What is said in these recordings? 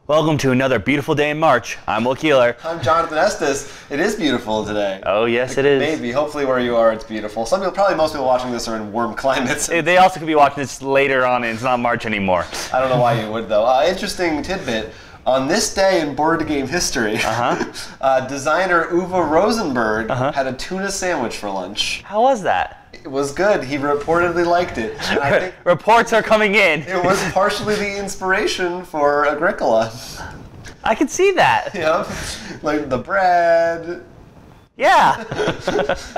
Welcome to another beautiful day in March. I'm Will Keeler. I'm Jonathan Estes. It is beautiful today. Oh, yes, it is. Maybe. Hopefully where you are, it's beautiful. Some people, probably most people watching this are in warm climates. They also could be watching this later on, and it's not March anymore. I don't know why you would, though. Interesting tidbit. On this day in board game history, designer Uwe Rosenberg had a tuna sandwich for lunch. How was that? It was good. He reportedly liked it. And I think reports are coming in. It was partially the inspiration for Agricola. I can see that. Yep. Like the bread. Yeah.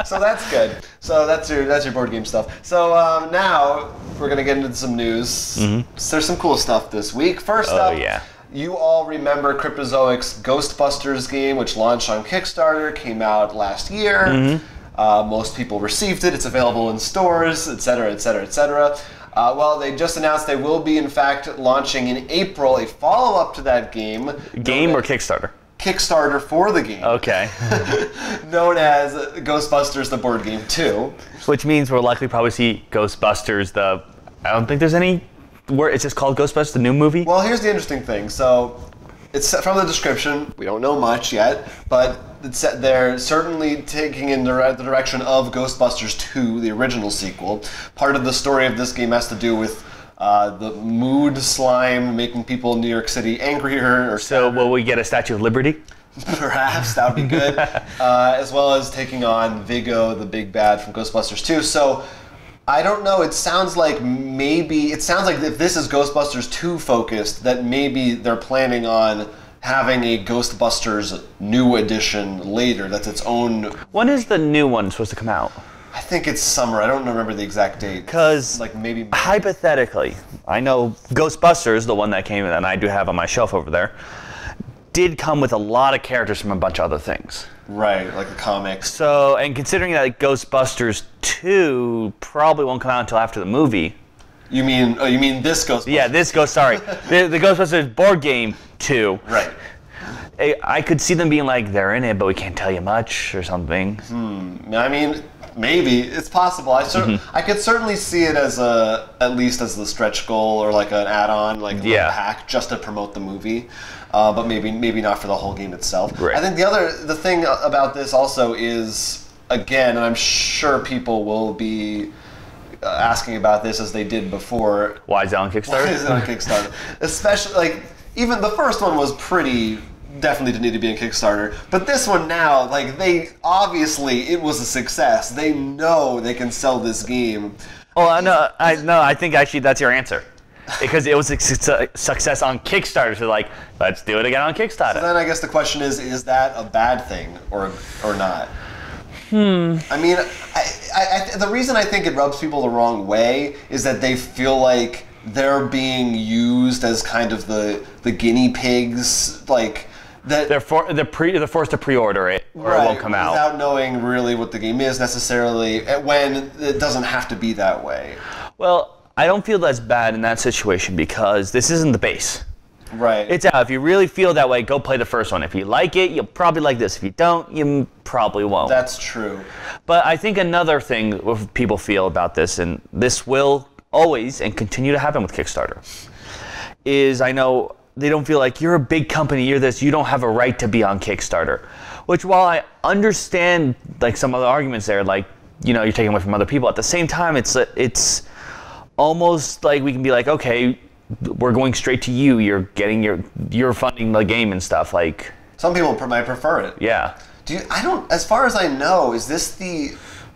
So that's good. So that's your board game stuff. So now we're gonna get into some news. So there's some cool stuff this week. First up, you all remember Cryptozoic's Ghostbusters game, which launched on Kickstarter, came out last year. Most people received it. It's available in stores, etc., etc., etc. Well, they just announced they will be, in fact, launching in April a follow-up to that game. Game or Kickstarter? Kickstarter for the game. Okay. Known as Ghostbusters The Board Game 2. Which means we'll likely probably see Ghostbusters the... I don't think there's any... It's just called Ghostbusters The New Movie? Well, here's the interesting thing. So, it's from the description. We don't know much yet, but they're certainly taking in the direction of Ghostbusters 2, the original sequel. Part of the story of this game has to do with the mood slime making people in New York City angrier. So will we get a Statue of Liberty? Perhaps, that would be good. As well as taking on Vigo, the big bad from Ghostbusters 2. So, I don't know, it sounds like if this is Ghostbusters 2 focused, that maybe they're planning on having a Ghostbusters new edition later that's its own... When is the new one supposed to come out? I think it's summer. I don't remember the exact date. Because, like maybe hypothetically, I know Ghostbusters, the one that came and I do have on my shelf over there, did come with a lot of characters from a bunch of other things. Right, like the comics. So, and considering that Ghostbusters 2 probably won't come out until after the movie. You mean this Ghostbusters? Yeah, the Ghostbusters board game 2. Right. I could see them being like, they're in it, but we can't tell you much or something. I mean, maybe. It's possible. I could certainly see it as at least as the stretch goal or like an add-on, like a pack just to promote the movie. But maybe not for the whole game itself. Right. I think the thing about this also is, again, and I'm sure people will be asking about this as they did before. Why is it on Kickstarter? Why is it on Kickstarter? Especially, like, even the first one was definitely didn't need to be on Kickstarter. But this one now, like, obviously it was a success. They know they can sell this game. Oh, I think actually that's your answer. Because it was a success on Kickstarter, so like, let's do it again on Kickstarter. So then I guess the question is that a bad thing or not? I mean, the reason I think it rubs people the wrong way is that they feel like they're being used as kind of the guinea pigs, like that they're forced to pre-order it or it won't come out without knowing really what the game is necessarily, when it doesn't have to be that way. Well, I don't feel that's bad in that situation because this isn't the base. Right. It's out. If you really feel that way, go play the first one. If you like it, you'll probably like this. If you don't, you probably won't. That's true. But I think another thing people feel about this, and this will always and continue to happen with Kickstarter, is I know they don't feel like you're a big company, you're this, you don't have a right to be on Kickstarter. Which, while I understand like some of the arguments there, like, you know, you're taking away from other people, at the same time, it's almost like we can be like, okay, we're going straight to you. You're funding the game and stuff. Like, some people might prefer it. Yeah. As far as I know, has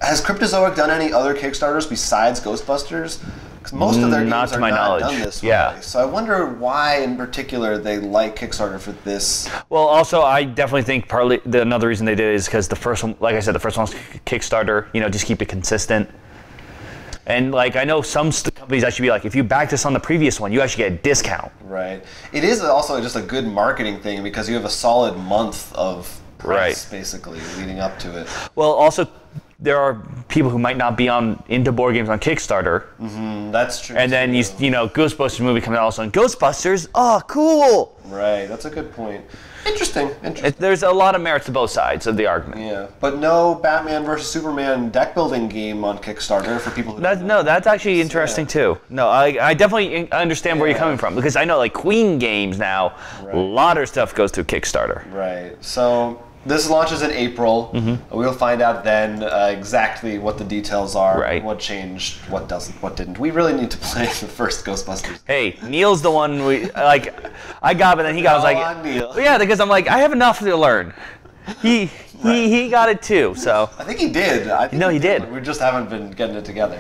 Cryptozoic done any other Kickstarters besides Ghostbusters? Because most of their games are not done this way. So I wonder why, in particular, they like Kickstarter for this. Well, also, I definitely think partly another reason they did it is because the first one, like I said, the first one was Kickstarter. You know, just keep it consistent. And like, I know some companies actually be like, if you backed us on the previous one, you actually get a discount. Right. It is also just a good marketing thing because you have a solid month of press, basically, leading up to it. Well, also, there are people who might not be into board games on Kickstarter. That's true. And then, you know, Ghostbusters movie comes out also on Ghostbusters. Oh, cool. Right, that's a good point. Interesting. There's a lot of merits to both sides of the argument. Yeah, but no Batman versus Superman deck building game on Kickstarter for people who that's actually interesting too. No, I definitely understand where you're coming from, because I know like Queen games now, a lot of stuff goes through Kickstarter. Right. So this launches in April. We'll find out then exactly what the details are, what changed, what doesn't, what didn't. We really need to play the first Ghostbusters. Hey, Neil's the one I got, but then he got. I was like, Neil. Yeah, because I'm like, I have enough to learn. He got it too. So I think he did. He did. We just haven't been getting it together.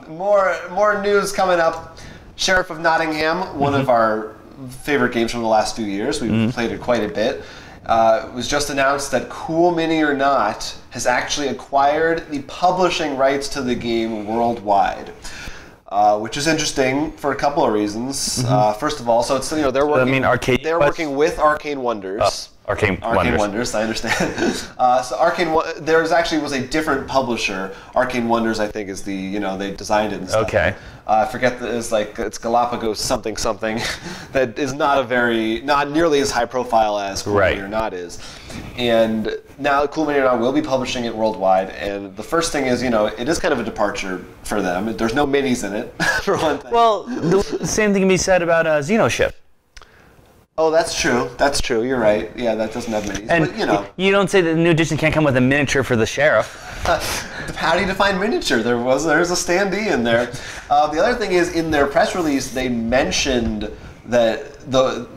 More news coming up. Sheriff of Nottingham, one of our favorite games from the last few years. We've played it quite a bit. It was just announced that Cool Mini or Not has actually acquired the publishing rights to the game worldwide, which is interesting for a couple of reasons. First of all, so it's they're working. They're working with Arcane Wonders. Arcane Wonders, I understand. So there actually was a different publisher. Arcane Wonders, I think, is the they designed it and stuff. Okay. I forget that it's Galapagos something that is not nearly as high profile as Cool Mini or Not is. And now Cool Mini or Not will be publishing it worldwide. And the first thing is it is kind of a departure for them. There's no minis in it for one thing. Well, the same thing can be said about Shift. Oh, that's true. That's true. You're right. Yeah, that doesn't have minis. And but, you don't say that the new edition can't come with a miniature for the sheriff. How do you define miniature? There's a standee in there. The other thing is, in their press release, they mentioned that the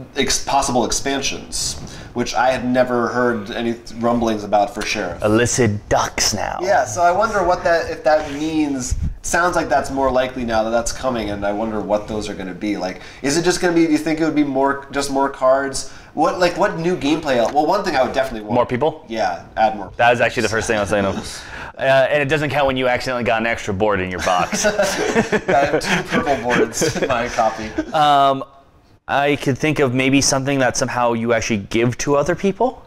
possible expansions, which I had never heard any rumblings about for Sheriff. Illicit ducks now. Yeah, so I wonder if that means. Sounds like that's more likely now that that's coming, and I wonder what those are going to be. Like, is it just going to be? Do you think it would be just more cards? What new gameplay? Well, one thing I would definitely want. More people? Yeah, add more. That was actually the first thing I was thinking of. And it doesn't count when you accidentally got an extra board in your box. I have 2 purple boards in my copy. I could think of maybe something that somehow you actually give to other people.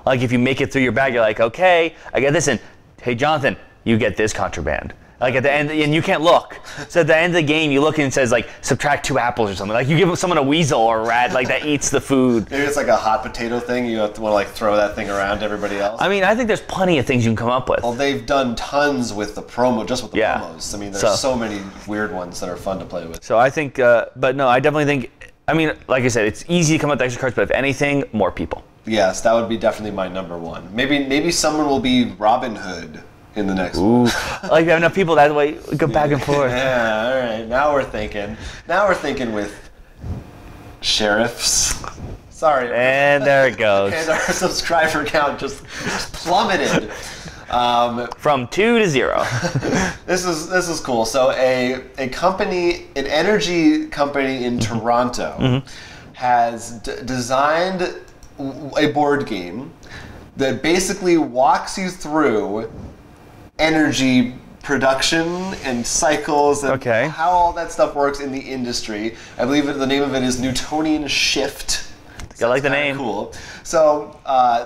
Like if you make it through your bag, you're like, okay, I get this, and hey, Jonathan, you get this contraband. Like at the end, and you can't look. So at the end of the game, you look and it says like subtract 2 apples or something. Like you give someone a weasel or a rat like that eats the food. Maybe it's like a hot potato thing. You have to want to throw that thing around to everybody else. I mean, I think there's plenty of things you can come up with. Well, they've done tons with the promos. I mean, there's so many weird ones that are fun to play with. So I think, but no, I definitely think. I mean, like I said, it's easy to come up with extra cards, but if anything, more people. Yes, that would be definitely my number one. Maybe someone will be Robin Hood in the next one. Like you have enough people that way, go back and forth. Yeah, all right. Now we're thinking with sheriffs. Sorry. And there it goes. And our subscriber count just plummeted. From 2 to 0. This is cool. So an energy company in Toronto has designed a board game that basically walks you through energy production and cycles and how all that stuff works in the industry. I believe the name of it is Newtonian Shift. I like the name. Cool. So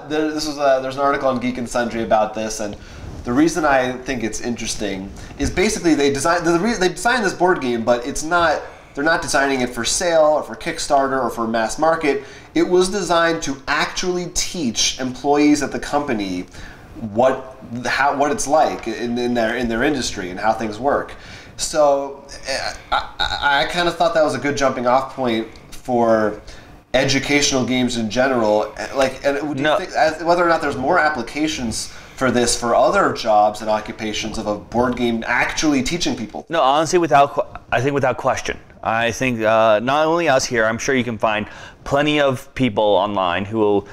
there's an article on Geek and Sundry about this, and the reason I think it's interesting is basically they designed this board game, but they're not designing it for sale or for Kickstarter or for mass market. It was designed to actually teach employees at the company what it's like in their industry and how things work. So I kind of thought that was a good jumping off point for educational games in general. Like, and do you think, whether or not there's more applications for this for other jobs and occupations of a board game actually teaching people? No, honestly, without question. I think not only us here, I'm sure you can find plenty of people online who will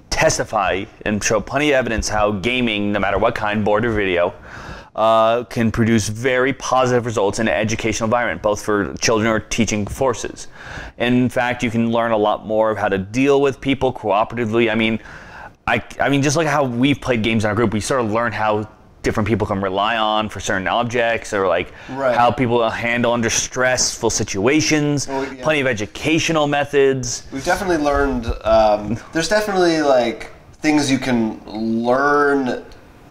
testify and show plenty of evidence how gaming, no matter what kind, board or video, can produce very positive results in an educational environment, both for children or teaching forces. In fact, you can learn a lot more of how to deal with people cooperatively. I mean, just like how we've played games in our group, we sort of learn how different people can rely on for certain objects, or like how people handle under stressful situations. Plenty of educational methods. We've definitely learned. There's definitely like things you can learn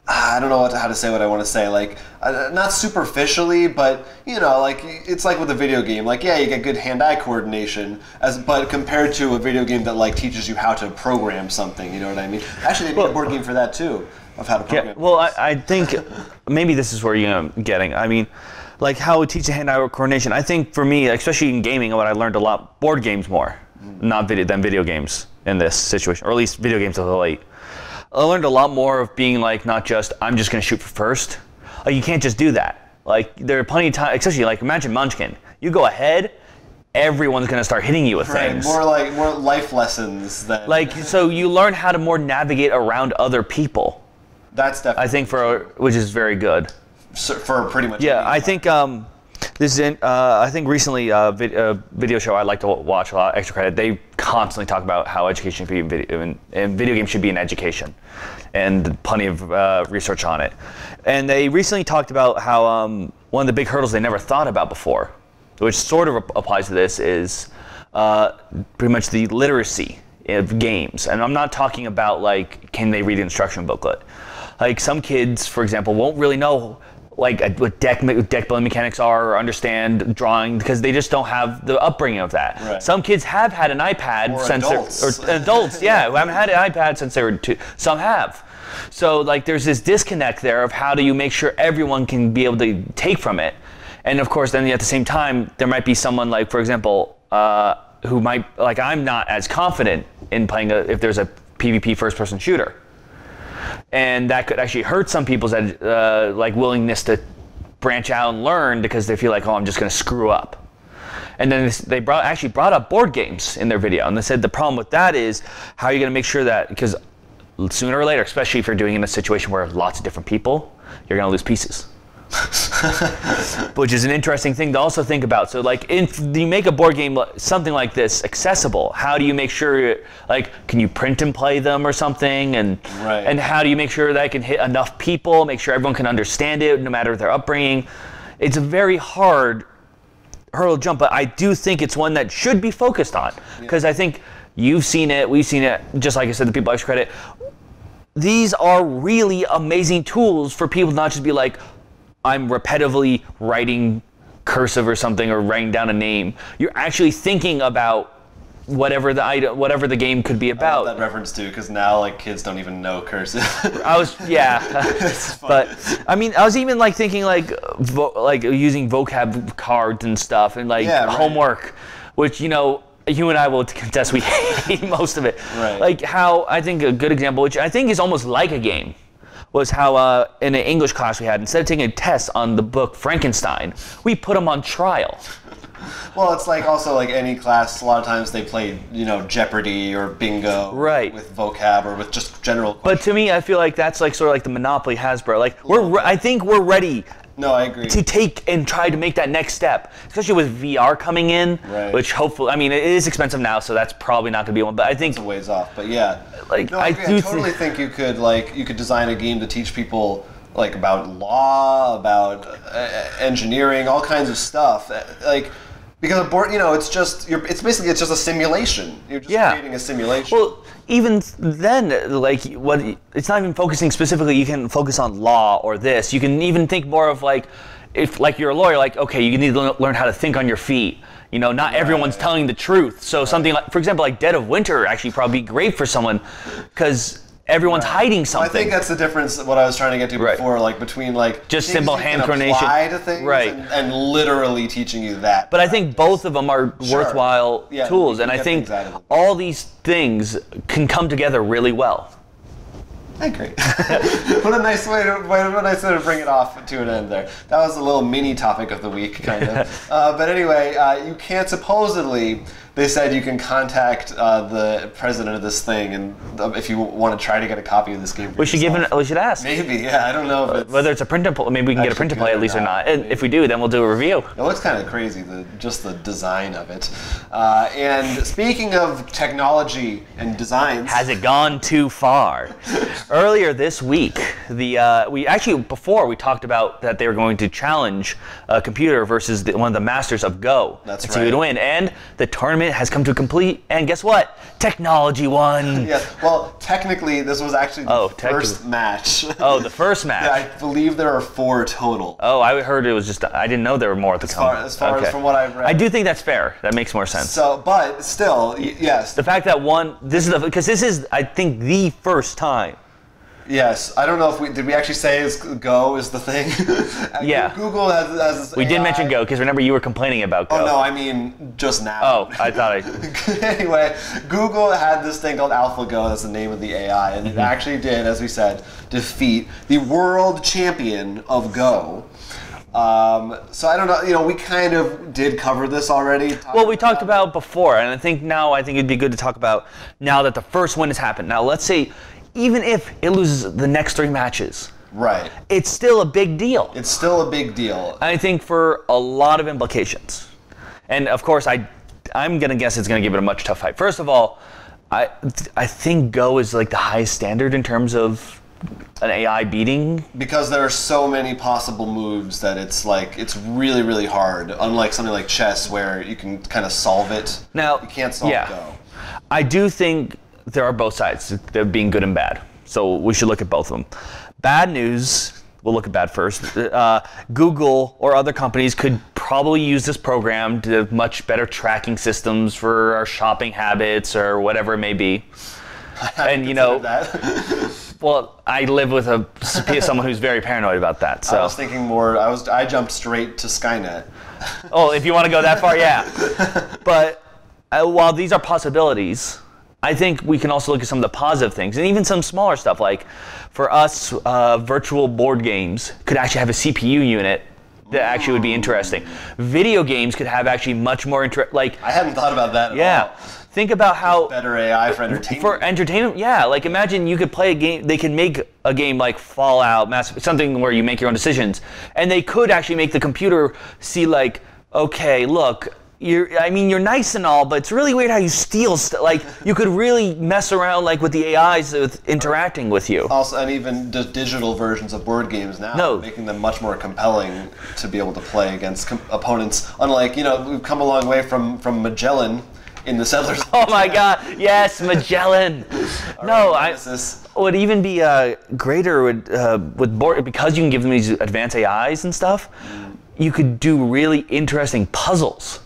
I don't know how to say what I want to say. Like, not superficially, but like it's like with a video game. Like, yeah, you get good hand-eye coordination, but compared to a video game that like teaches you how to program something, you know what I mean? Actually, they made a board game for that too, of how to program. Yeah, well, I think maybe this is where you're getting. I mean, like how it teaches hand-eye coordination. I think for me, especially in gaming, what I learned a lot, board games more, not video games in this situation, or at least video games of the late. I learned a lot more of being like, not just, I'm just going to shoot for first. Like, you can't just do that. Like, there are plenty of times, especially like, imagine Munchkin. You go ahead, everyone's going to start hitting you with things. More life lessons than... Like, so you learn how to more navigate around other people. That's definitely... I think which is very good. For pretty much... Yeah, I think... I think recently a video show I like to watch a lot, Extra Credit, they constantly talk about how education should be and video games should be in education, and plenty of research on it. And they recently talked about how one of the big hurdles they never thought about before, which sort of applies to this, is pretty much the literacy of games. And I'm not talking about like, can they read the instruction booklet? Like, some kids, for example, won't really know like what deck building mechanics are, or understand drawing, because they just don't have the upbringing of that. Right. Some kids have had an iPad since adults, yeah, who haven't had an iPad since they were 2. Some have. So like, there's this disconnect there of how do you make sure everyone can be able to take from it, and of course, then at the same time, there might be someone like, for example, who might, like, I'm not as confident in playing if there's a PvP first-person shooter. And that could actually hurt some people's like willingness to branch out and learn, because they feel like, oh, I'm just going to screw up. And then they actually brought up board games in their video, and they said the problem with that is how are you going to make sure that, because sooner or later, especially if you're doing it in a situation where lots of different people, you're going to lose pieces. Which is an interesting thing to also think about. So like, if you make a board game, something like this, accessible, how do you make sure, like, can you print and play them or something? And and how do you make sure that it can hit enough people, make sure everyone can understand it no matter their upbringing? It's a very hard hurdle to jump, but I do think it's one that should be focused on, because I think you've seen it, we've seen it, just like I said, the people Extra Credit. These are really amazing tools for people to not just be like, I'm repetitively writing cursive or something, or writing down a name. You're actually thinking about whatever the game could be about. I love that reference too, because now like kids don't even know cursive. But I mean, I was even like thinking like using vocab cards and stuff, and like homework, which you and I will contest, we hate most of it. Right. Like how, I think a good example, which I think is almost like a game, was how in an English class we had, instead of taking a test on the book Frankenstein, we put them on trial. Well, it's like also like any class, a lot of times they play, Jeopardy or bingo, with vocab or with just general questions. But to me, I feel like that's like sort of like the Monopoly Hasbro. Like I think we're ready. No, I agree. To take and try to make that next step, especially with VR coming in, which hopefully, I mean, it is expensive now, so that's probably not going to be one. But I think it's a ways off. But yeah, like no, I totally think you could design a game to teach people like about law, about engineering, all kinds of stuff. Like, because a board, it's basically just a simulation. You're just creating a simulation. Well, even then, like, it's not even focusing specifically. You can focus on law or this. You can even think more of like, if like you're a lawyer, like, okay, you need to learn how to think on your feet. Not everyone's telling the truth. So something like, for example, like Dead of Winter actually probably be great for someone, because everyone's hiding something. Well, I think that's the difference, what I was trying to get to before, like between like just simple hand coordination to things and literally teaching you that. But I think both of them are worthwhile tools, and I think all these things can come together really well. I agree. What a nice way to bring it off to an end there. That was a little mini topic of the week, kind of. But anyway, you can't supposedly. They said you can contact the president of this thing, and if you want to try to get a copy of this game. We should ask. Maybe, yeah. I don't know if whether it's a print and play. Maybe we can get a print and play at least or not. And if we do, then we'll do a review. It looks kind of crazy, just the design of it. And speaking of technology and designs, has it gone too far? Earlier this week, before we talked about that they were going to challenge a computer versus one of the masters of Go. That's right. To win, and the tournament tournament has come to a complete, and guess what? Technology won. Yeah. Well, technically, this was actually the first match. Oh, the first match. I believe there are 4 total. Oh, I heard it was just. I didn't know there were more at the time. As far as from what I've read. I do think that's fair. That makes more sense. So, but still, yes. The fact that because this is, I think, the first time. Yes, I don't know if did we actually say Go is the thing? Yeah. Google has We did mention Go, because remember you were complaining about Go. Oh, no, I mean just now. Oh, I thought Anyway, Google had this thing called AlphaGo, that's the name of the AI, and it actually did, as we said, defeat the world champion of Go. So I don't know, we kind of did cover this already. Well, we talked about before, and I think it'd be good to talk about now that the first win has happened. Now, let's say, even if it loses the next 3 matches, right, it's still a big deal. It's still a big deal. I think for a lot of implications. And of course, I'm going to guess it's going to give it a much tough fight. First of all, I think Go is like the highest standard in terms of an AI beating. Because there are so many possible moves that it's really, really hard. Unlike something like chess where you can kind of solve it. Now, you can't solve Go. I do think there are both sides. They're being good and bad. So we should look at both of them. Bad news, we'll look at bad first. Google or other companies could probably use this program to have much better tracking systems for our shopping habits or whatever it may be. And well, I live with someone who's very paranoid about that. So I was thinking more, I jumped straight to Skynet. Oh, if you want to go that far, yeah. But while these are possibilities, I think we can also look at some of the positive things, and even some smaller stuff. Like, for us, virtual board games could actually have a CPU unit that actually would be interesting. Video games could have actually much more I hadn't thought about that at all. Think about how better AI for entertainment. For entertainment, yeah. Like, imagine you could play a game. They could make a game like Fallout, something where you make your own decisions, and they could actually make the computer see like, okay, look. You're nice and all, but it's really weird how you steal stuff. Like, you could really mess around with the AIs with interacting with you. Also, and even the digital versions of board games now, making them much more compelling to be able to play against opponents. Unlike, we've come a long way from Magellan in the Settlers. Oh my God, yes, Magellan. Would even be greater with board, because you can give them these advanced AIs and stuff. You could do really interesting puzzles.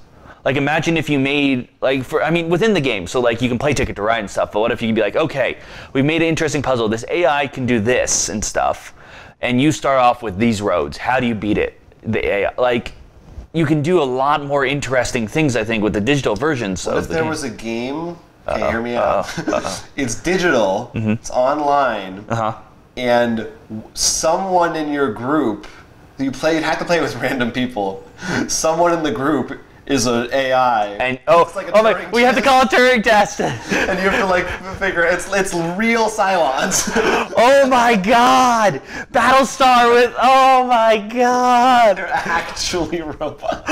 Like, imagine if you made, within the game, so you can play Ticket to Ride and stuff, but what if you could be like, okay, we made an interesting puzzle, this AI can do this and stuff, and you start off with these roads, how do you beat it? The AI, you can do a lot more interesting things, I think, with the digital versions of the game. What if there was a game, hear me out, it's digital, it's online, and someone in your group, you have to play with random people, someone in the group is an AI. And we have to call it a Turing test. And you have to figure it's real Cylons. Oh my God! Battlestar oh my God! They're actually robots.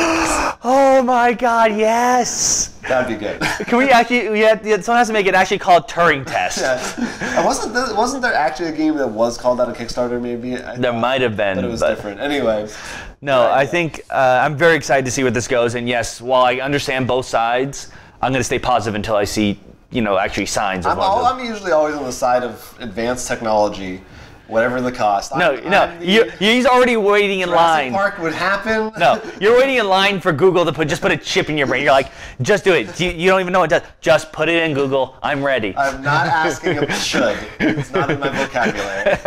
Oh my God, yes! That'd be good. Can we actually, someone has to make it actually called Turing test. Yeah. Wasn't there actually a game that was called that, a Kickstarter maybe? There might have been. But it was different. Anyway. No, I think I'm very excited to see where this goes. And yes, while I understand both sides, I'm going to stay positive until I see, actually signs of I'm usually always on the side of advanced technology, whatever the cost. He's already waiting in line. Jurassic Park would happen. No, you're waiting in line for Google to just put a chip in your brain. You're like, just do it. You don't even know what it does. Just put it in Google. I'm ready. I'm not asking if it should. It's not in my vocabulary.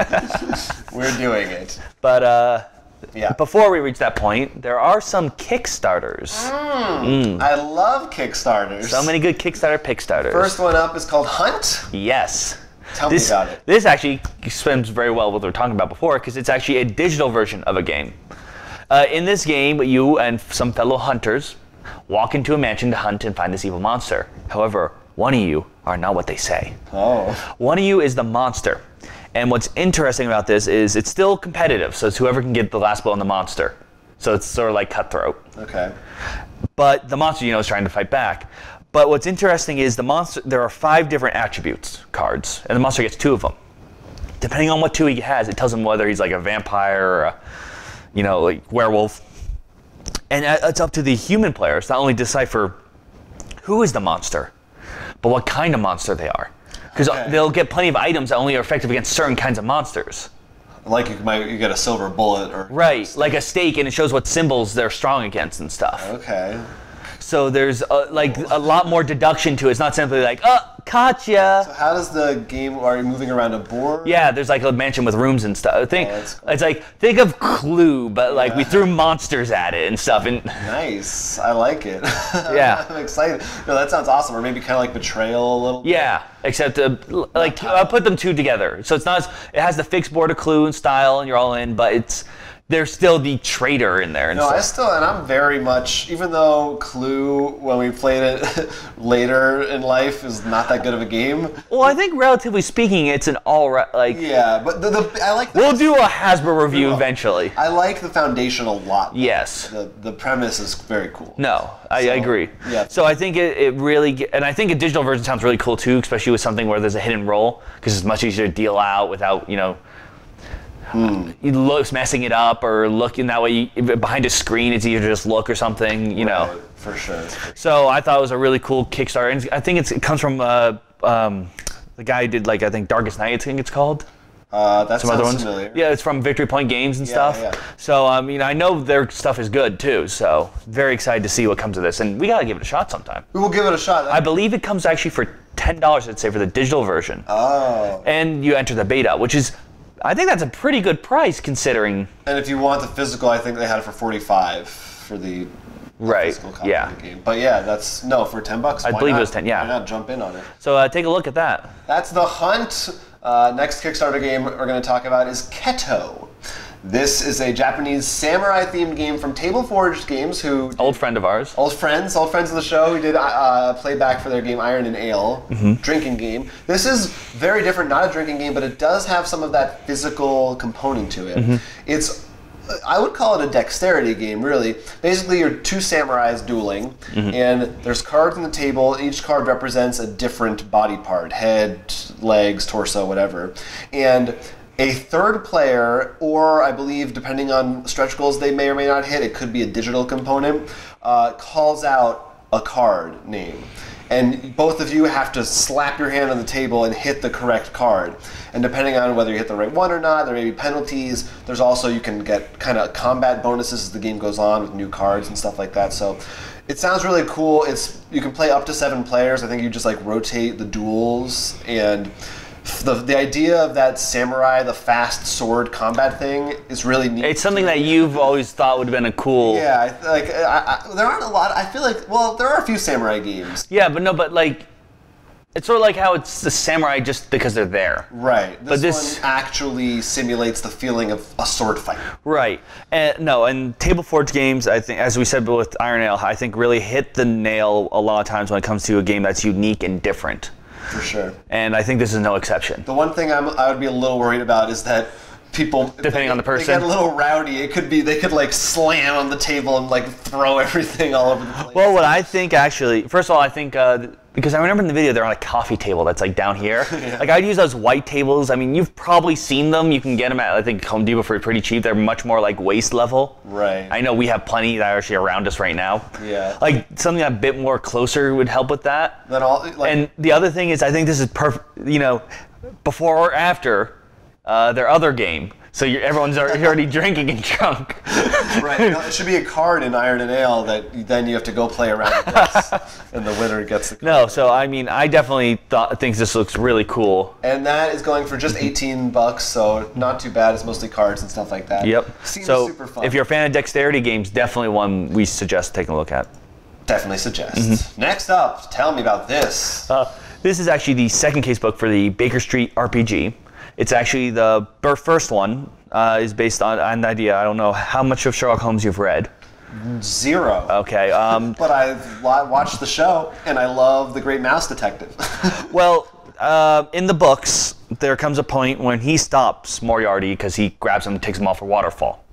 We're doing it. But before we reach that point, there are some Kickstarters. I love Kickstarters. So many good Kickstarter Pickstarters. First one up is called Hunt. Yes. Tell me about it. This actually swims very well with what we were talking about before, because it's actually a digital version of a game. In this game, you and some fellow hunters walk into a mansion to hunt and find this evil monster. However, one of you are not what they say. Oh. One of you is the monster. And what's interesting about this is it's still competitive, so it's whoever can get the last blow on the monster. So it's sort of like Cutthroat. Okay. But the monster, is trying to fight back. But what's interesting is the monster, there are 5 different attributes cards, and the monster gets 2 of them. Depending on what 2 he has, it tells him whether he's like a vampire or a, werewolf. And it's up to the human players to not only decipher who is the monster, but what kind of monster they are. Because they'll get plenty of items that only are effective against certain kinds of monsters. Like you get a silver bullet or... Right, like a stake, and it shows what symbols they're strong against and stuff. Okay. So there's a lot more deduction to it. It's not simply like, oh, gotcha. So how does the game, are you moving around a board? Yeah, there's like a mansion with rooms and stuff. Cool. It's like, think of Clue, but like we threw monsters at it and stuff. And nice, I like it. Yeah. I'm excited. No, that sounds awesome. Or maybe kind of like Betrayal a little bit. Yeah, except like I put them two together. So it's not, it has the fixed board of Clue and style and you're all in, but there's still the traitor in there. And I'm very much, even though Clue, when we played it later in life, is not that good of a game. Well, I think relatively speaking, it's an Yeah, but I like. We'll do a Hasbro review eventually. I like the foundation a lot. Yes. The premise is very cool. No, I agree. Yeah. So I think it really, and I think a digital version sounds really cool too, especially with something where there's a hidden roll, because it's much easier to deal out without, you look messing it up or looking that way. Behind a screen, it's easier to just look or something, Right, for sure. So I thought it was a really cool Kickstarter, and I think it comes from the guy who did I think Darkest Night, I think it's called. That sounds familiar. Yeah, it's from Victory Point Games and stuff. Yeah. So I know their stuff is good too. So very excited to see what comes of this, and we gotta give it a shot sometime. We will give it a shot. I believe it comes actually for $10. I'd say for the digital version. Oh. And you enter the beta, which is. I think that's a pretty good price considering. And if you want the physical, I think they had it for $45 for the physical copy of the game. But yeah, for $10. I believe it was 10. Yeah. Why not jump in on it? So take a look at that. That's The Hunt. Next Kickstarter game we're going to talk about is Keto. This is a Japanese samurai-themed game from Table Forge Games, who... Old friend of ours. Old friends of the show, who did playback for their game Iron and Ale, drinking game. This is very different, not a drinking game, but it does have some of that physical component to it. It's, I would call it a dexterity game, really. Basically, you're two samurais dueling, and there's cards on the table. Each card represents a different body part, head, legs, torso, whatever. And a third player, or I believe, depending on stretch goals they may or may not hit, it could be a digital component, calls out a card name. And both of you have to slap your hand on the table and hit the correct card. And depending on whether you hit the right one or not, there may be penalties. There's also, you can get kind of combat bonuses as the game goes on with new cards and stuff like that. So it sounds really cool. You can play up to 7 players. I think you just rotate the duels, and the idea of that samurai, the fast sword combat thing, is really neat. It's something that you've always thought would have been a cool... Yeah, there aren't a lot. I feel like, well, there are a few samurai games. Yeah, but it's sort of like how it's the samurai just because they're there. Right. This one actually simulates the feeling of a sword fight. Right. And Table Forge Games, I think, as we said with Iron Ale, I think really hit the nail a lot of times when it comes to a game that's unique and different. For sure. And I think this is no exception. The one thing I would be a little worried about is that people, depending on the person, they get a little rowdy. It could be they could slam on the table and throw everything all over the place. Well, what I think actually, first of all, I think because I remember in the video they're on a coffee table that's down here. Yeah. I'd use those white tables. I mean, you've probably seen them. You can get them at I think Home Depot for pretty cheap. They're much more waist level. Right. I know we have plenty that are actually around us right now. Yeah. Something a bit more closer would help with that. And the other thing is, I think this is perfect. Before or after their other game. So everyone's already drinking and drunk. Right. No, it should be a card in Iron and Ale that then you have to go play around with this, and the winner gets the card. No, so I mean, I definitely think this looks really cool. And that is going for just $18, so not too bad. It's mostly cards and stuff like that. Yep. Seems so super fun. If you're a fan of dexterity games, definitely one we suggest taking a look at. Definitely suggest. Next up, tell me about this. This is actually the second casebook for the Baker Street RPG. It's actually the first one is based on an idea. I don't know how much of Sherlock Holmes you've read. 0. Okay. But I've watched the show, and I love the Great Mouse Detective. Well, in the books, there comes a point when he stops Moriarty because he grabs him and takes him off a waterfall.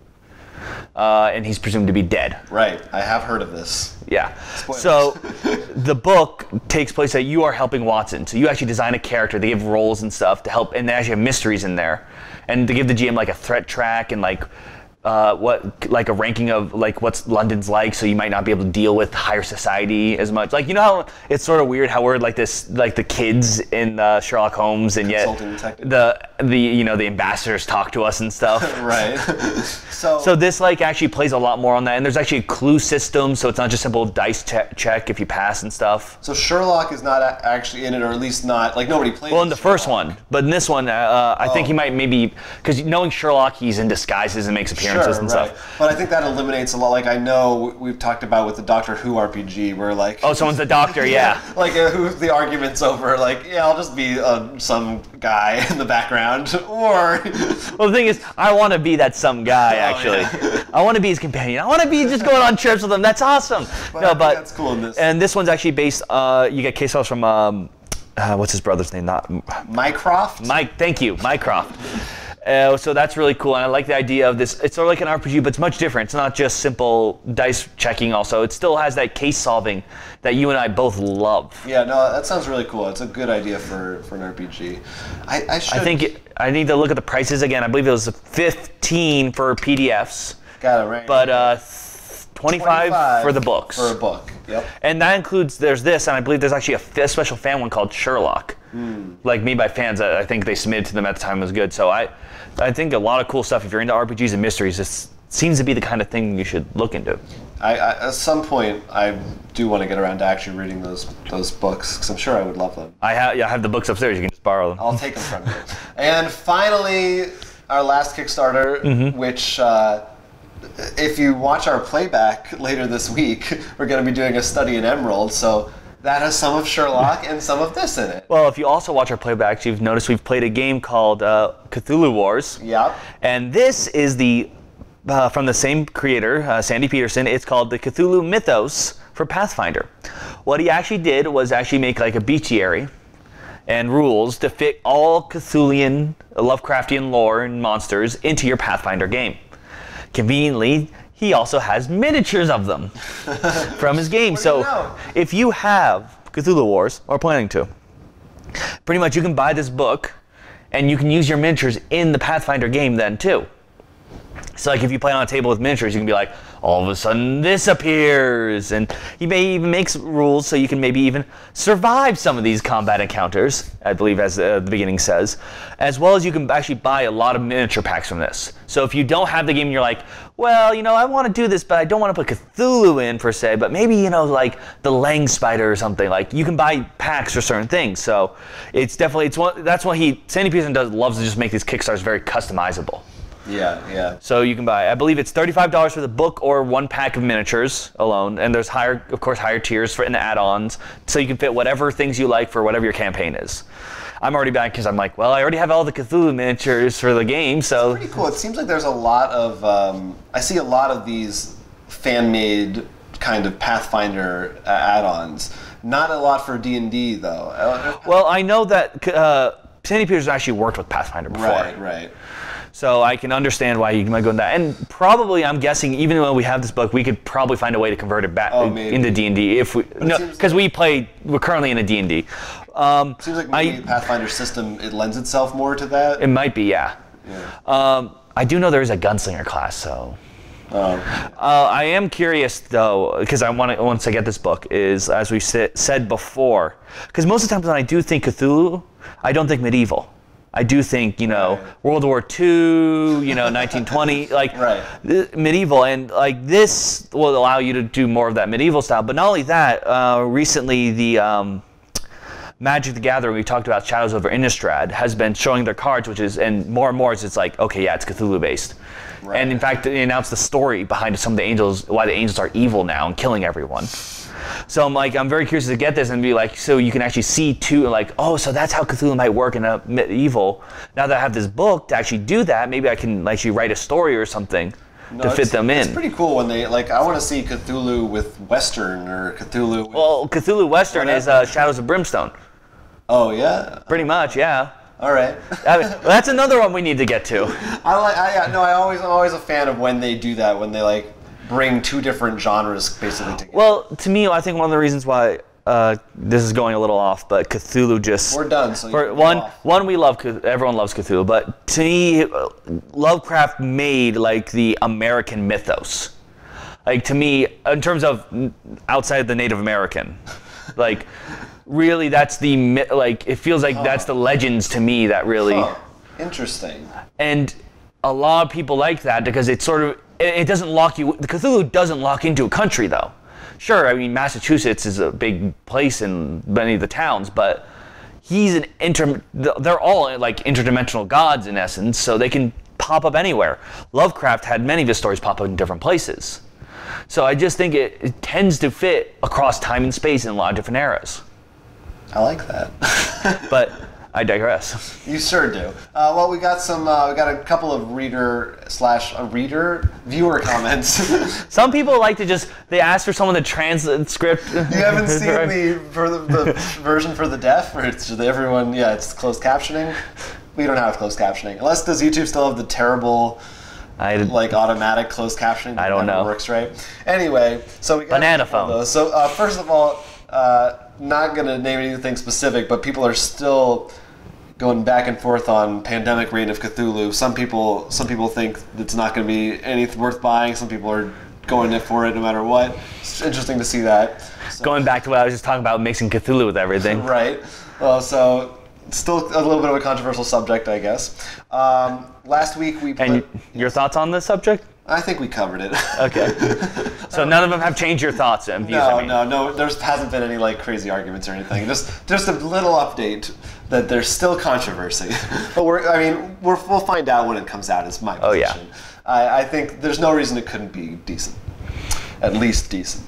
And he's presumed to be dead. Right. I have heard of this. Yeah. Spoilers. So the book takes place that you are helping Watson. So you actually design a character. They give roles and stuff to help, and they actually have mysteries in there. And they give the GM a threat track and like a ranking of like what's London's like, so you might not be able to deal with higher society as much. Like, you know how it's sort of weird how we're like this, like the kids in Sherlock Holmes, and yet the ambassadors talk to us and stuff. Right. So this like actually plays a lot more on that, and there's actually a clue system, so it's not just simple dice check if you pass and stuff. So Sherlock is not actually in it, or at least not like nobody plays. Well, in the first one, but in this one, I think he might maybe, because knowing Sherlock, he's in disguises and makes appearances and stuff. But I think that eliminates a lot. Like, I know we've talked about with the Doctor Who RPG where like, oh, someone's the doctor, yeah. Like who's the arguments over like, yeah, I'll just be some guy in the background, or well, the thing is, I want to be that some guy actually. Yeah. I want to be his companion. I want to be just going on trips with him. That's awesome. But that's cool in this. And this one's actually based. You get case files from what's his brother's name? Not Mycroft. Mike. Thank you, Mycroft. So that's really cool, and I like the idea of this. It's sort of like an RPG, but it's much different. It's not just simple dice checking. Also, it still has that case solving that you and I both love. Yeah, no, that sounds really cool. It's a good idea for an RPG. I think I need to look at the prices again. I believe it was 15 for PDFs. Got it right. But 25 for the books. For a book. Yep. And that includes, there's this, and I believe there's actually a special fan one called Sherlock. Like made by fans that I think they submitted to them at the time was good. So I think a lot of cool stuff. If you're into RPGs and mysteries, this seems to be the kind of thing you should look into. At some point, I do want to get around to actually reading those books, because I'm sure I would love them. I have the books upstairs. You can just borrow them. I'll take them from you. And finally, our last Kickstarter, which if you watch our playback later this week, we're going to be doing a study in Emerald. So that has some of Sherlock and some of this in it. Well, if you also watch our playbacks, you've noticed we've played a game called Cthulhu Wars. Yep. And this is from the same creator, Sandy Peterson. It's called the Cthulhu Mythos for Pathfinder. What he actually did was actually make like a bestiary and rules to fit all Cthulian, Lovecraftian lore and monsters into your Pathfinder game. Conveniently, he also has miniatures of them from his game. So if you have Cthulhu Wars, or planning to, pretty much you can buy this book and you can use your miniatures in the Pathfinder game then too. So like if you play on a table with miniatures, you can be like, all of a sudden this appears, and he may even make rules so you can maybe even survive some of these combat encounters, I believe, as the beginning says, as well as you can actually buy a lot of miniature packs from this. So if you don't have the game and you're like, well, I want to do this, but I don't want to put Cthulhu in per se, but maybe, like the Lang Spider or something, like you can buy packs for certain things. So it's definitely, that's what Sandy Peterson loves to just make these Kickstarters very customizable. Yeah. So you can buy, I believe it's $35 for the book or one pack of miniatures alone, and there's higher tiers in the add-ons, so you can fit whatever things you like for whatever your campaign is. I'm already back because I'm like, well, I already have all the Cthulhu miniatures for the game, so. It's pretty cool. It seems like there's a lot of, I see a lot of these fan-made kind of Pathfinder add-ons. Not a lot for D&D though. Well, I know that Sandy Peterson actually worked with Pathfinder before. Right. So I can understand why you might go into that. And probably, I'm guessing, even though we have this book, we could probably find a way to convert it back into D&D. Because we're currently in a D&D. Seems like maybe the Pathfinder system, it lends itself more to that. It might be, yeah. I do know there is a gunslinger class, so. I am curious though, because once I get this book, is as we said before, because most of the times when I do think Cthulhu, I don't think medieval. I do think, World War II, 1920, medieval, and like this will allow you to do more of that medieval style. But not only that, recently the Magic the Gathering, we talked about Shadows over Innistrad, has been showing their cards, and more it's like, okay, yeah, it's Cthulhu based. Right. And in fact, they announced the story behind some of the angels, why the angels are evil now and killing everyone. So I'm very curious to get this and be like, so you can actually see too, like, oh, so that's how Cthulhu might work in a medieval. Now that I have this book to actually do that, maybe I can actually write a story or something to fit them in. It's pretty cool when they, I want to see Cthulhu with Western or Cthulhu with... Well, Cthulhu Western is Shadows of Brimstone. Oh, yeah? Pretty much, yeah. All right. That's another one we need to get to. I'm always a fan of when they do that, when they bring two different genres basically together. Well, to me, I think one of the reasons why this is going a little off, but Cthulhu just... We're done, so for one, we love, everyone loves Cthulhu, but to me, Lovecraft made, like, the American mythos. Like, to me, in terms of outside the Native American, like, really, that's the, like, it feels like that's the legends to me that really... Interesting. And a lot of people like that because it sort of, it doesn't lock you, the Cthulhu doesn't lock into a country, though. Sure, I mean, Massachusetts is a big place in many of the towns, but he's they're all like interdimensional gods in essence, so they can pop up anywhere. Lovecraft had many of his stories pop up in different places. So I just think it tends to fit across time and space in a lot of different eras. I like that. But I digress. You sure do. Well, we got a couple of viewer comments. Some people like to they ask for someone to translate script. You haven't seen the version for the deaf, or it's just everyone? Yeah, it's closed captioning. We don't have closed captioning, unless does YouTube still have the terrible, like automatic closed captioning? I don't know. Works right. Anyway, so we got banana phone. Those. So first of all, not gonna name anything specific, but people are still going back and forth on Pandemic Reign of Cthulhu. Some people think it's not going to be anything worth buying. Some people are going for it no matter what. It's interesting to see that. So, going back to what I was just talking about, mixing Cthulhu with everything. Right. So still a little bit of a controversial subject, I guess. Last week we put... And your thoughts on this subject? I think we covered it. Okay. So none of them have changed your thoughts and views? No. There hasn't been any like crazy arguments or anything. Just a little update that there's still controversy. But we'll find out when it comes out. Is my position. Oh yeah. I think there's no reason it couldn't be decent. At least decent.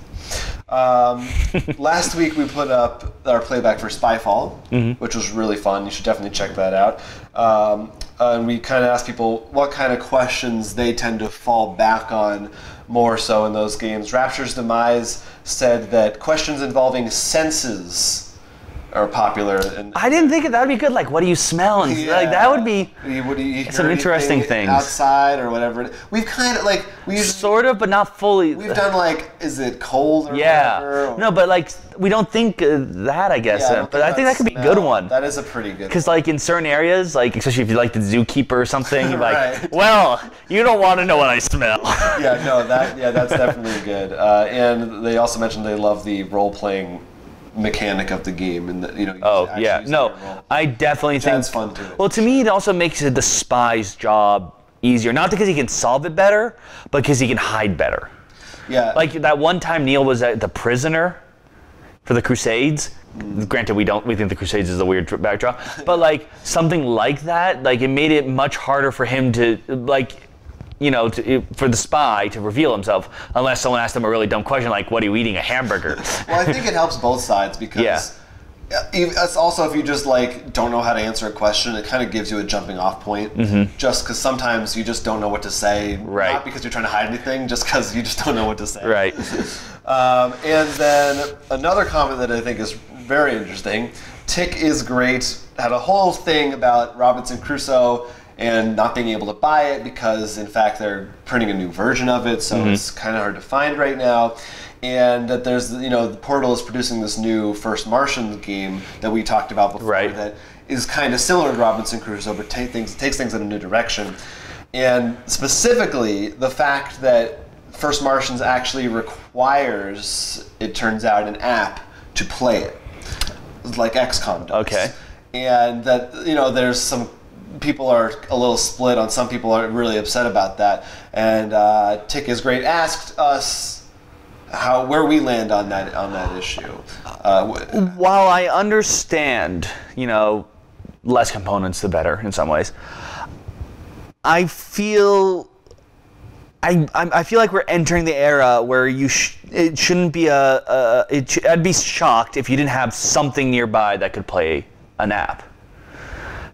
Last week we put up our playback for Spyfall, which was really fun. You should definitely check that out. And we kind of asked people what kind of questions they tend to fall back on more so in those games. Rapture's Demise said that questions involving senses are popular. And I didn't think that would be good. Like, what do you smell? And like that would be some interesting things outside or whatever. We've kind of sort of, but not fully. We've done like, is it cold or whatever? Or, no, but like we don't think that. I guess, but I think that could be a good one. That is a pretty good. Because like in certain areas, like especially if you like the zookeeper or something, you're right. Like, well, you don't want to know what I smell. That's definitely good. And they also mentioned they love the role-playing mechanic of the game, and I definitely think that's fun too. Well, to me, it also makes the spy's job easier, not because he can solve it better, but because he can hide better. Yeah, like that one time Neil was the prisoner for the Crusades. Granted, we think the Crusades is a weird backdrop, but like something like that, like it made it much harder for him to for the spy to reveal himself, unless someone asked him a really dumb question like, what are you eating, a hamburger? Well, I think it helps both sides because it's also, if you just like don't know how to answer a question, it kind of gives you a jumping off point, just because sometimes you just don't know what to say, right. Not because you're trying to hide anything, just because you just don't know what to say. Right. And then another comment that I think is very interesting, Tick is Great had a whole thing about Robinson Crusoe and not being able to buy it because, in fact, they're printing a new version of it, so it's kind of hard to find right now. And that there's, the Portal is producing this new First Martian game that we talked about before, right, that is kind of similar to Robinson Crusoe, but takes things in a new direction. And specifically, the fact that First Martians actually requires, it turns out, an app to play it, like XCOM does. Okay. And that, there's some people are a little split on. Some people are really upset about that. And Tick is Great asked us where we land on that issue. While I understand, less components the better in some ways, I feel like we're entering the era where it shouldn't be I'd be shocked if you didn't have something nearby that could play an app.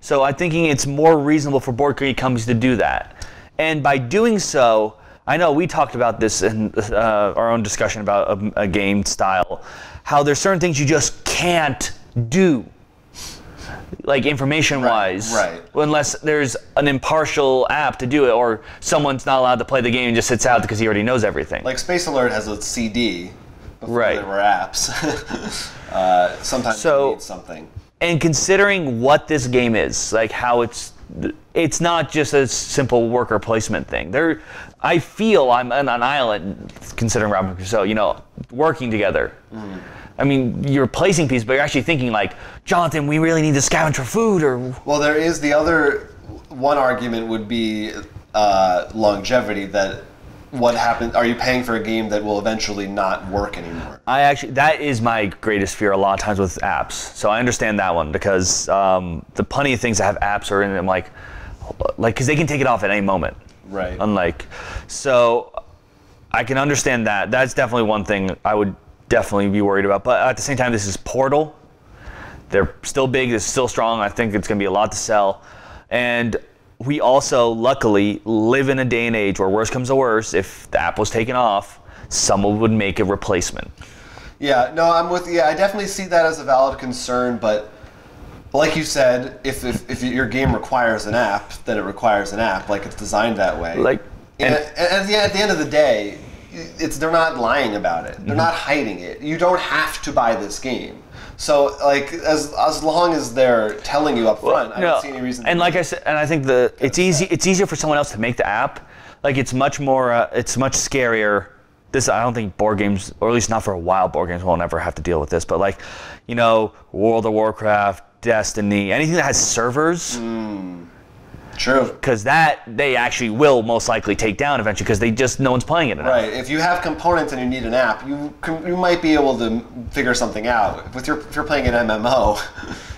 So I'm thinking it's more reasonable for board game companies to do that. And by doing so, I know we talked about this in our own discussion about a game style, how there's certain things you just can't do, like information-wise, right. Unless there's an impartial app to do it, or someone's not allowed to play the game and just sits out because he already knows everything. Like Space Alert has a CD before there were apps. Sometimes you need something. And considering what this game is, like how it's not just a simple worker placement thing. I feel I'm on an island, considering Robinson Crusoe, you know, working together. Mm. I mean, you're placing pieces, but you're actually thinking like, Jonathan, we really need to scavenge for food, or... Well, there is the other... One argument would be longevity, that what happens... Are you paying for a game that will eventually not work anymore? That is my greatest fear a lot of times with apps. So I understand that one, because the plenty of things that have apps are in them, like, because they can take it off at any moment. Right. So I can understand that. That's definitely one thing I would definitely be worried about. But at the same time, this is Portal. They're still big, they're still strong. I think it's going to be a lot to sell. And we also, luckily, live in a day and age where worse comes to worse. If the app was taken off, someone would make a replacement. Yeah, no, I'm with you. I definitely see that as a valid concern, but like you said, if your game requires an app, then it requires an app. Like, it's designed that way. And at the end of the day, they're not lying about it. They're not hiding it. You don't have to buy this game. So, like, as long as they're telling you up front, I don't see any reason. And like I said, and I think it's easier for someone else to make the app. Like, it's much more, it's much scarier. I don't think board games, or at least not for a while, board games won't ever have to deal with this. But like, you know, World of Warcraft, Destiny, anything that has servers. True. Because they actually will most likely take down eventually, because no one's playing it enough. Right. If you have components and you need an app, you might be able to figure something out. If you're playing an MMO,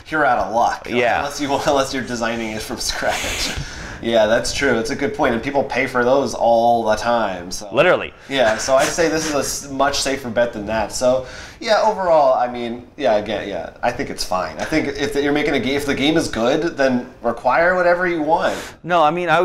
you're out of luck. Yeah. Unless you're designing it from scratch. Yeah, that's true. It's a good point, and people pay for those all the time. So. Literally. Yeah, so I'd say this is a much safer bet than that. So, yeah, overall, I mean, I think it's fine. I think if you're making a game, if the game is good, then require whatever you want. No, I mean, I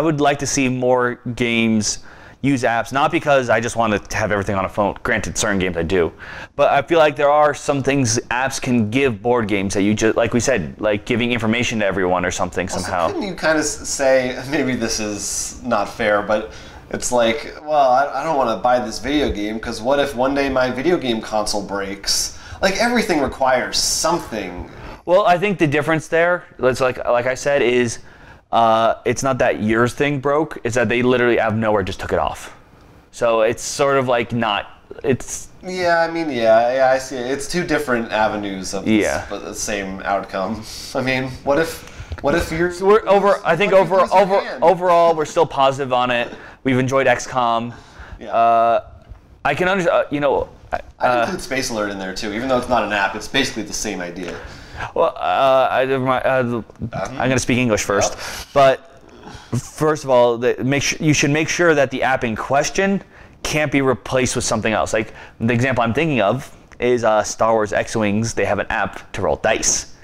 would like to see more games use apps, not because I just want to have everything on a phone. Granted, certain games I do, but I feel like there are some things apps can give board games that you just, like we said, like giving information to everyone or something somehow. So couldn't you kind of say, maybe this is not fair, but it's like, well, I don't want to buy this video game because what if one day my video game console breaks? Like, everything requires something. Well, I think the difference there, it's like I said, is it's not that yours thing broke, it's that they literally out of nowhere just took it off. So it's sort of like it's... Yeah, I mean, I see it. It's two different avenues of the same outcome. I mean, what if you're... So overall, we're still positive on it. We've enjoyed XCOM. Yeah. I can understand, I include Space Alert in there too, even though it's not an app, it's basically the same idea. Well, I'm going to speak English first, but first of all, you should make sure that the app in question can't be replaced with something else. Like, the example I'm thinking of is Star Wars X-Wings. They have an app to roll dice.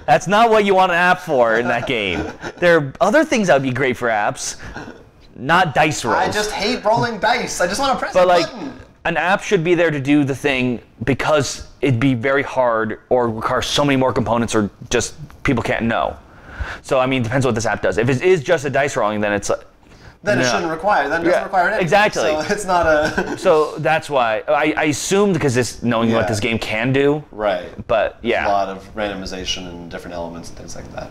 That's not what you want an app for in that game. There are other things that would be great for apps, not dice rolls. I just hate rolling dice. I just want to press a button. An app should be there to do the thing because it'd be very hard or require so many more components or just people can't know. So, I mean, it depends what this app does. If it is just a dice rolling, then it's... Then it shouldn't require. Then it doesn't require anything. Exactly. So it's not a... So that's why. I assumed because knowing what this game can do. Right. But, yeah. A lot of randomization and different elements and things like that.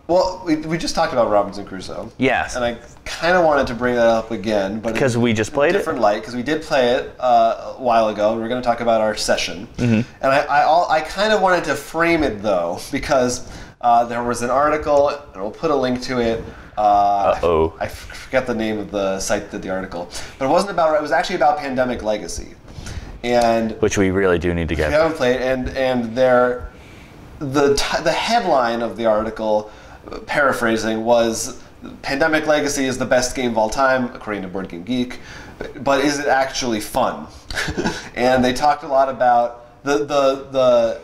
Well, we just talked about Robinson Crusoe. Yes. And I kind of wanted to bring that up again, but because we just played it. Different light, because we did play it a while ago. We're going to talk about our session, and I kind of wanted to frame it though, because there was an article, and we'll put a link to it. I forget the name of the site that did the article, but it wasn't about. It was actually about Pandemic Legacy, and which we really do need to get. We haven't played, and the headline of the article, paraphrasing, was Pandemic Legacy is the best game of all time, according to Board Game Geek, but is it actually fun? And they talked a lot about the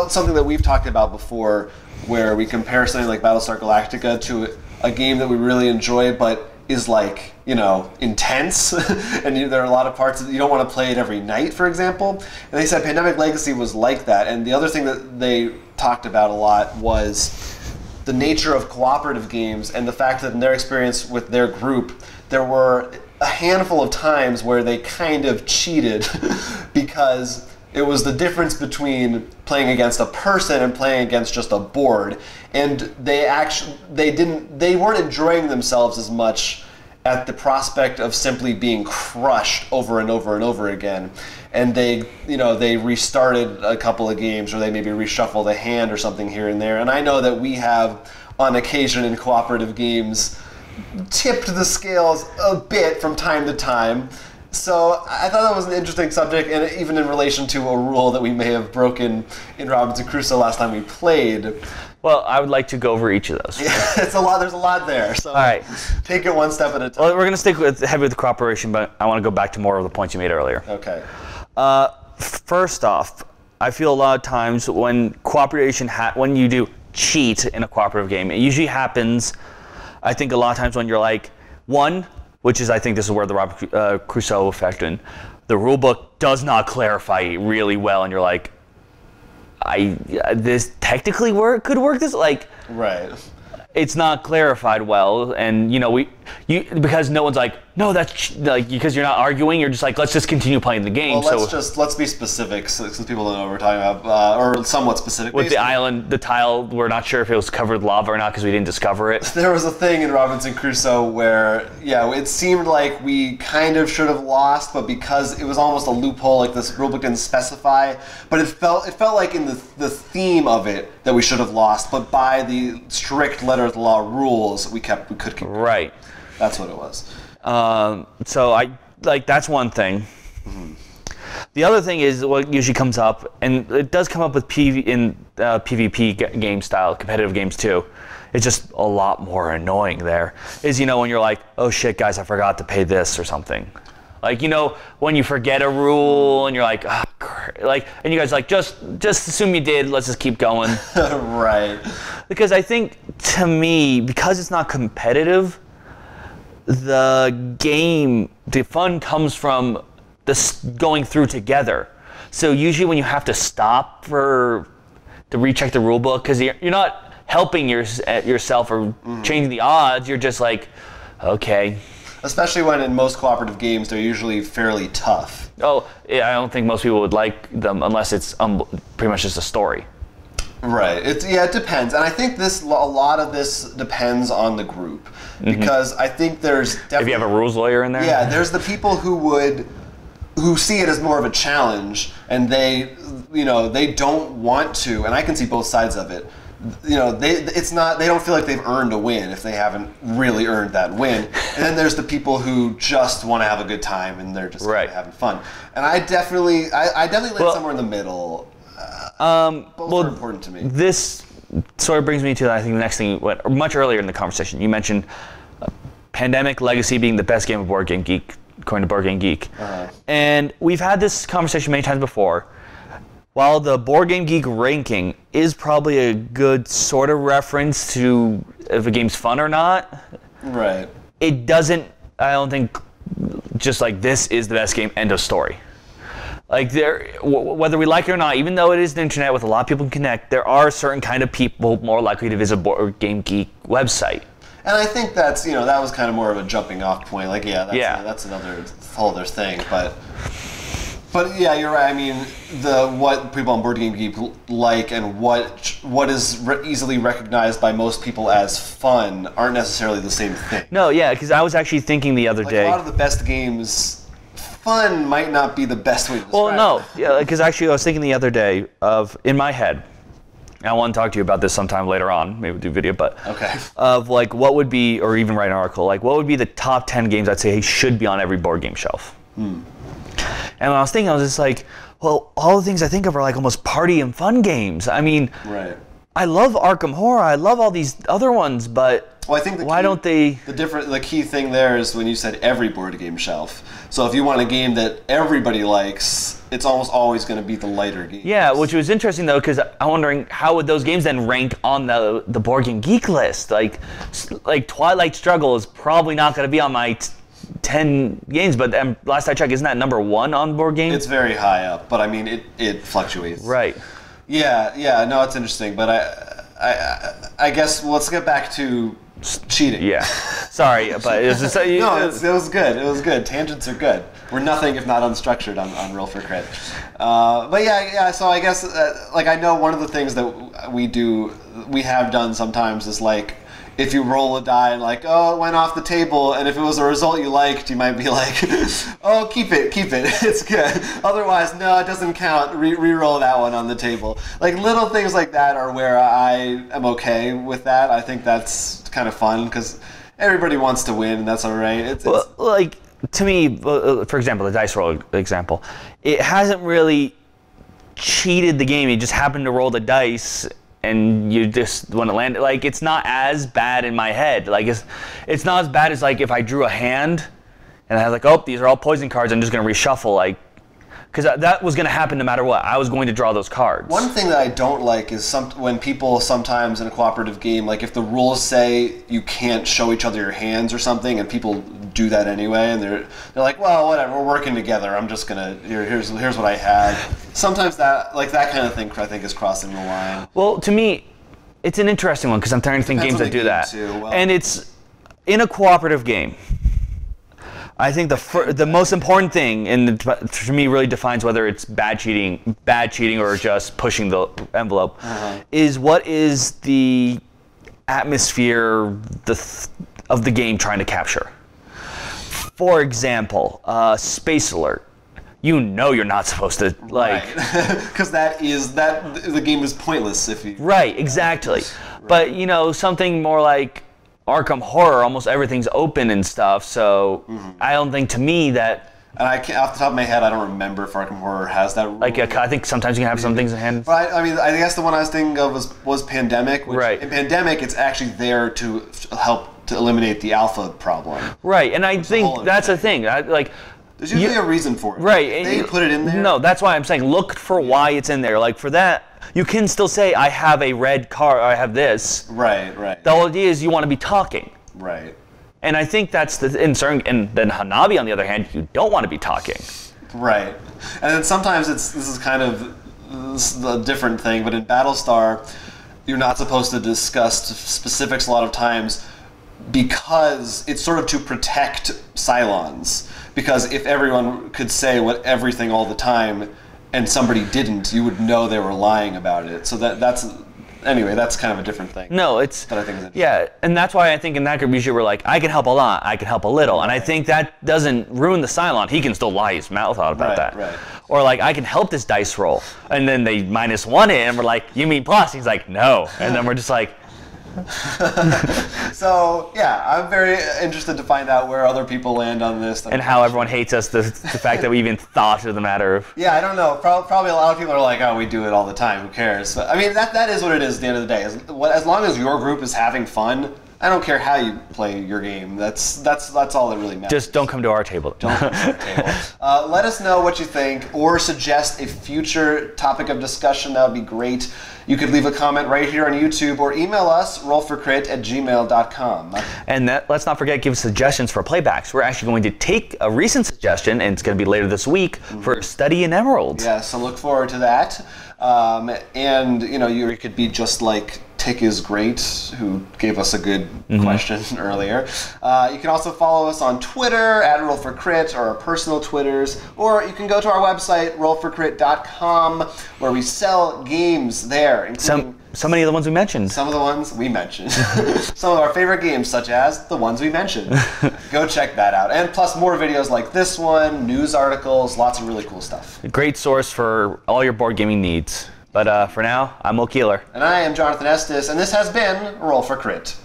something that we've talked about before, where we compare something like Battlestar Galactica to a game that we really enjoy, but is like, intense, and there are a lot of parts that you don't want to play it every night, for example. And they said Pandemic Legacy was like that. And the other thing that they talked about a lot was the nature of cooperative games and the fact that in their experience with their group, there were a handful of times where they kind of cheated because it was the difference between playing against a person and playing against just a board, and they weren't enjoying themselves as much at the prospect of simply being crushed over and over and over again. And they restarted a couple of games, or they maybe reshuffled a hand or something here and there. And I know that we have, on occasion in cooperative games, tipped the scales a bit from time to time. So I thought that was an interesting subject, and even in relation to a rule that we may have broken in Robinson Crusoe last time we played. Well, I would like to go over each of those. Yeah, it's a lot. There's a lot there. So all right, take it one step at a time. Well, we're going to stick heavy with cooperation, but I want to go back to more of the points you made earlier. Okay. First off, I feel a lot of times when cooperation, when you do cheat in a cooperative game, it usually happens, I think a lot of times when you're like, one, which is I think this is where the Robinson Crusoe effect in, the rule book does not clarify really well, and you're like, this technically could work this, like, right. It's not clarified well, and because no one's like, no, that's like, because you're not arguing, you're just like, let's just continue playing the game. Well, let's be specific, since people don't know what we're talking about, or somewhat specific. With the island, the tile, we're not sure if it was covered with lava or not because we didn't discover it. There was a thing in Robinson Crusoe where, it seemed like we kind of should have lost, but because it was almost a loophole, like this rulebook didn't specify, but it felt like in the theme of it that we should have lost, but by the strict letter of the law rules, we could keep going. Right. That's what it was. So that's one thing. Mm-hmm. The other thing is what usually comes up, and it does come up with PvP game style, competitive games too. It's just a lot more annoying there. Is when you're like, oh shit guys, I forgot to pay this or something. Like when you forget a rule and you're like, oh, and you guys like just assume you did. Let's just keep going. Right. Because I think to me, because it's not competitive, the fun comes from this going through together. So usually when you have to stop to recheck the rule book, because you're not helping yourself or changing the odds, you're just like, okay. Especially when in most cooperative games, they're usually fairly tough. Oh, yeah, I don't think most people would like them unless it's pretty much just a story. Right. It depends, and I think a lot of this depends on the group, because I think there's definitely, if you have a rules lawyer in there. Yeah, there's the people who see it as more of a challenge, and they don't want to, and I can see both sides of it. They don't feel like they've earned a win if they haven't really earned that win. And then there's the people who just want to have a good time and they're just having fun. And I definitely land somewhere in the middle. Both are important to me. This sort of brings me to, I think, the next thing much earlier in the conversation. You mentioned Pandemic Legacy being the best game of Board Game Geek, according to Board Game Geek. Uh-huh. And we've had this conversation many times before. While the Board Game Geek ranking is probably a good sort of reference to if a game's fun or not, right? It doesn't, I don't think, just like this is the best game, end of story. Like whether we like it or not, even though it is the internet with a lot of people can connect, there are certain kind of people more likely to visit a Board Game Geek website. And I think that's, that was kind of more of a jumping off point. Like, that's another whole other thing, But yeah, you're right. I mean, what people on Board Game Geek like and what is easily recognized by most people as fun aren't necessarily the same thing. No, yeah, because I was actually thinking the other day. A lot of the best games, fun might not be the best way to describe it. Well, no, yeah, because actually I was thinking the other day in my head, and I want to talk to you about this sometime later on, maybe we'll do a video, but okay. Of like what would be, or even write an article, like what would be the top 10 games I'd say should be on every board game shelf. And when I was thinking, I was just like, well, all the things I think of are like almost party and fun games. I mean, right. I love Arkham Horror. I love all these other ones, but I think the key thing there is when you said every board game shelf. So if you want a game that everybody likes, it's almost always going to be the lighter games. Yeah, which was interesting though, because I'm wondering how would those games then rank on the Board Game Geek list? Like Twilight Struggle is probably not going to be on my 10 games, but last I checked, isn't that number 1 on Board Game? It's very high up, but I mean, it fluctuates. Right. Yeah, no, it's interesting, but I guess let's get back to cheating. Yeah. Sorry, but it was just... No, it was good. It was good. Tangents are good. We're nothing if not unstructured on Roll for Crit. But yeah, so I guess, like, I know one of the things that we have done sometimes is, like, if you roll a die and, like, oh, it went off the table, and if it was a result you liked, you might be like, oh, keep it, it's good. Otherwise, no, it doesn't count, re-roll that one on the table. Like, little things like that are where I am okay with that. I think that's kind of fun, because everybody wants to win, and that's all right. Well, like, to me, for example, the dice roll example, it hasn't really cheated the game. You just happened to roll the dice, and you just want to land it. Like, it's not as bad in my head. Like, it's not as bad as, like, if I drew a hand and I was like, oh, these are all poison cards, I'm just going to reshuffle, like, because that was going to happen no matter what. I was going to draw those cards. One thing that I don't like is when people sometimes in a cooperative game, like, if the rules say you can't show each other your hands or something, and people do that anyway, and they're like, well, whatever, we're working together, I'm just gonna, here's what I had. Sometimes that kind of thing, I think, is crossing the line. Well, to me, it's an interesting one, because I'm trying to think games that do that. Well, and it's in a cooperative game. I think the most important thing, and to me really defines whether it's bad cheating or just pushing the envelope, is what is the atmosphere of the game trying to capture. For example, Space Alert. You know you're not supposed to, like... Because the game is pointless if you... Right, exactly. Right. But, you know, something more like Arkham Horror, almost everything's open and stuff, so I don't think, to me, that... And off the top of my head, I don't remember if Arkham Horror has that rule. Like, I think sometimes you can have some things in hand. But I mean, I guess the one I was thinking of was Pandemic. Which, right. In Pandemic, it's actually there to help to eliminate the alpha problem. Right, and I think that's the thing. There's usually a reason for it. Right. They put it in there. No, that's why I'm saying look for why it's in there. Like, for that, you can still say, I have a red card, or I have this. Right. The whole idea is you want to be talking. Right. And I think that's the concern. And then Hanabi, on the other hand, you don't want to be talking. Right. And then sometimes this is kind of a different thing, but in Battlestar, you're not supposed to discuss specifics a lot of times because it's sort of to protect Cylons. Because if everyone could say everything all the time and somebody didn't, you would know they were lying about it. So that's kind of a different thing. No, it's... That I think is interesting. Yeah, and that's why I think in that group usually we're like, I can help a lot, I can help a little. And I think that doesn't ruin the Cylon. He can still lie his mouth out about that. Right. Or like, I can help this dice roll. And then they -1 it, and we're like, you mean plus? He's like, no. And then we're just like... So, yeah, I'm very interested to find out where other people land on this. And how everyone hates us, the fact that we even thought of the matter of... Yeah, I don't know. Probably a lot of people are like, oh, we do it all the time. Who cares? But, I mean, that is what it is at the end of the day. As long as your group is having fun, I don't care how you play your game. That's all that really matters. Just don't come to our table. Don't come to our table. Let us know what you think, or suggest a future topic of discussion. That would be great. You could leave a comment right here on YouTube, or email us, rollforcrit@gmail.com. And let's not forget, give suggestions for playbacks. We're actually going to take a recent suggestion, and it's going to be later this week, for Study in Emerald. Yeah, so look forward to that. And, you know, you could be just like Tick is Great, who gave us a good question earlier. You can also follow us on Twitter, @RollForCrit, or our personal Twitters, or you can go to our website, rollforcrit.com, where we sell games there, including... So many of the ones we mentioned. Some of the ones we mentioned. Some of our favorite games, such as the ones we mentioned. Go check that out. And plus more videos like this one, news articles, lots of really cool stuff. A great source for all your board gaming needs. But for now, I'm Will Keeler. And I am Jonathan Estes, and this has been Roll for Crit.